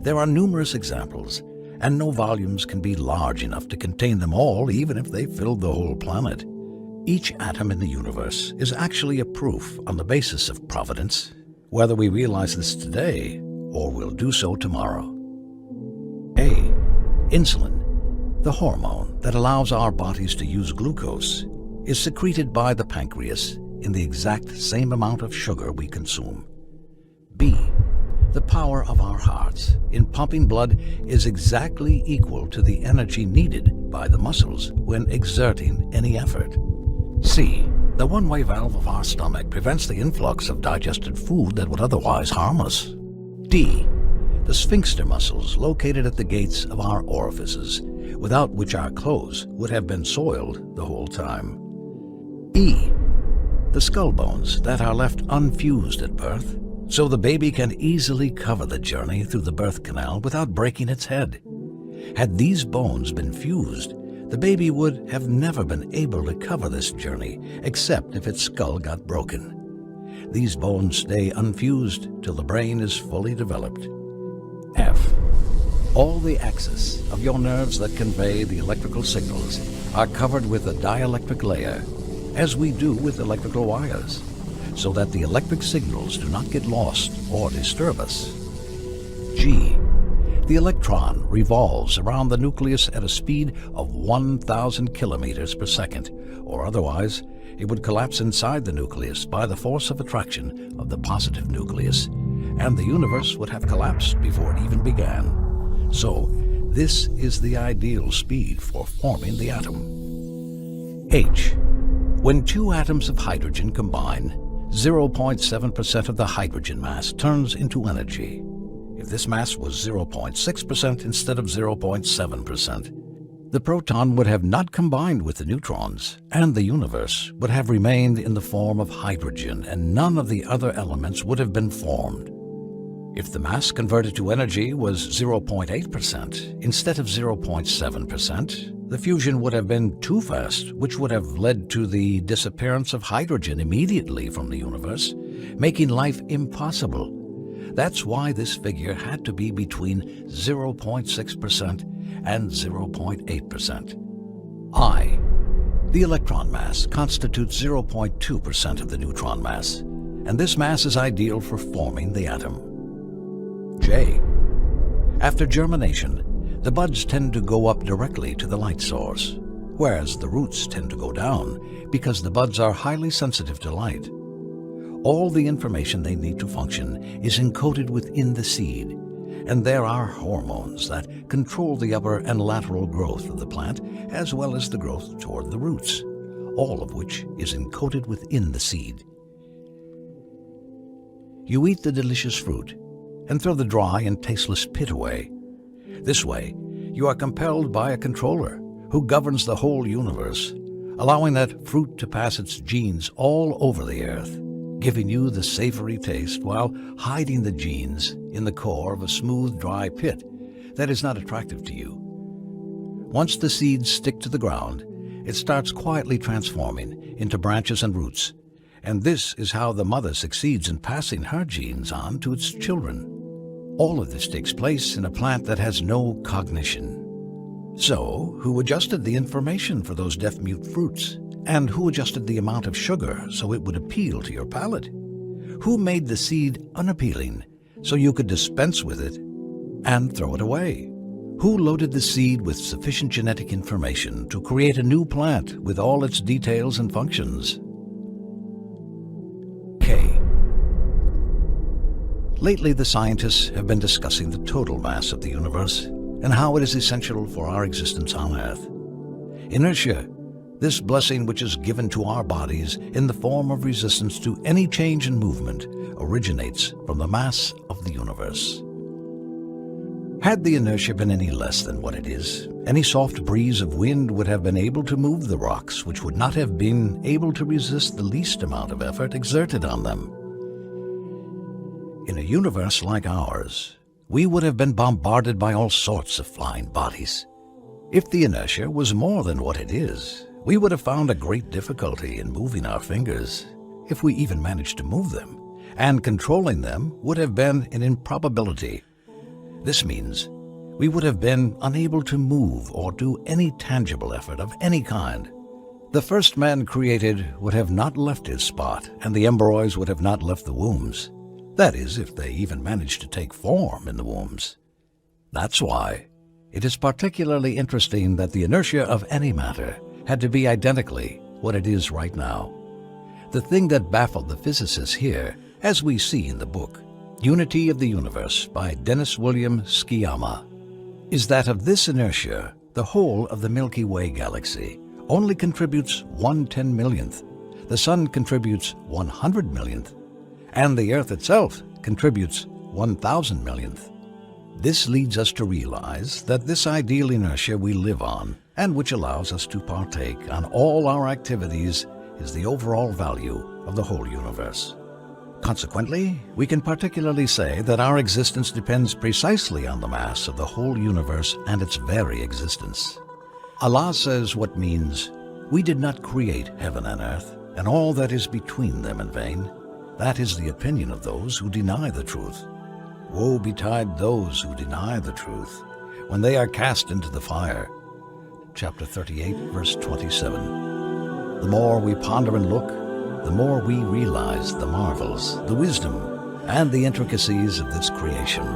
There are numerous examples, and no volumes can be large enough to contain them all, even if they filled the whole planet. Each atom in the universe is actually a proof on the basis of providence, whether we realize this today or will do so tomorrow. A. Insulin, the hormone that allows our bodies to use glucose, is secreted by the pancreas in the exact same amount of sugar we consume. B. The power of our hearts in pumping blood is exactly equal to the energy needed by the muscles when exerting any effort. C. The one-way valve of our stomach prevents the influx of digested food that would otherwise harm us. D. The sphincter muscles located at the gates of our orifices, without which our clothes would have been soiled the whole time. E. The skull bones that are left unfused at birth, so the baby can easily cover the journey through the birth canal without breaking its head. Had these bones been fused, the baby would have never been able to cover this journey except if its skull got broken. These bones stay unfused till the brain is fully developed. F. All the axes of your nerves that convey the electrical signals are covered with a dielectric layer, as we do with electrical wires, so that the electric signals do not get lost or disturb us. G. The electron revolves around the nucleus at a speed of 1,000 kilometers per second, or otherwise it would collapse inside the nucleus by the force of attraction of the positive nucleus, and the universe would have collapsed before it even began. So, this is the ideal speed for forming the atom. H. When two atoms of hydrogen combine, 0.7% of the hydrogen mass turns into energy. If this mass was 0.6% instead of 0.7%, the proton would have not combined with the neutrons, and the universe would have remained in the form of hydrogen, and none of the other elements would have been formed. If the mass converted to energy was 0.8% instead of 0.7%, the fusion would have been too fast, which would have led to the disappearance of hydrogen immediately from the universe, making life impossible. That's why this figure had to be between 0.6% and 0.8%. I. The electron mass constitutes 0.2% of the neutron mass, and this mass is ideal for forming the atom. J. After germination, the buds tend to go up directly to the light source, whereas the roots tend to go down because the buds are highly sensitive to light. All the information they need to function is encoded within the seed, and there are hormones that control the upper and lateral growth of the plant as well as the growth toward the roots, all of which is encoded within the seed. You eat the delicious fruit and throw the dry and tasteless pit away. This way, you are compelled by a controller who governs the whole universe, allowing that fruit to pass its genes all over the earth, giving you the savory taste while hiding the genes in the core of a smooth, dry pit that is not attractive to you. Once the seeds stick to the ground, it starts quietly transforming into branches and roots, and this is how the mother succeeds in passing her genes on to its children. All of this takes place in a plant that has no cognition. So, who adjusted the information for those deaf-mute fruits? And who adjusted the amount of sugar so it would appeal to your palate? Who made the seed unappealing so you could dispense with it and throw it away? Who loaded the seed with sufficient genetic information to create a new plant with all its details and functions? K. Lately, the scientists have been discussing the total mass of the universe and how it is essential for our existence on Earth. Inertia, this blessing which is given to our bodies in the form of resistance to any change in movement, originates from the mass of the universe. Had the inertia been any less than what it is, any soft breeze of wind would have been able to move the rocks, which would not have been able to resist the least amount of effort exerted on them. In a universe like ours, we would have been bombarded by all sorts of flying bodies. If the inertia was more than what it is, we would have found a great difficulty in moving our fingers, if we even managed to move them, and controlling them would have been an improbability. This means we would have been unable to move or do any tangible effort of any kind. The first man created would have not left his spot, and the embryos would have not left the wombs. That is, if they even managed to take form in the wombs. That's why it is particularly interesting that the inertia of any matter had to be identically what it is right now. The thing that baffled the physicists here, as we see in the book, Unity of the Universe by Dennis William Sciama, is that of this inertia, the whole of the Milky Way galaxy only contributes 1/10,000,000th, the Sun contributes 100,000,000th, and the Earth itself contributes 1,000,000,000th. This leads us to realize that this ideal inertia we live on, and which allows us to partake on all our activities, is the overall value of the whole universe. Consequently, we can particularly say that our existence depends precisely on the mass of the whole universe and its very existence. Allah says what means, "We did not create heaven and earth, and all that is between them in vain." That is the opinion of those who deny the truth. Woe betide those who deny the truth, when they are cast into the fire. Chapter 38, verse 27. The more we ponder and look, the more we realize the marvels, the wisdom, and the intricacies of this creation.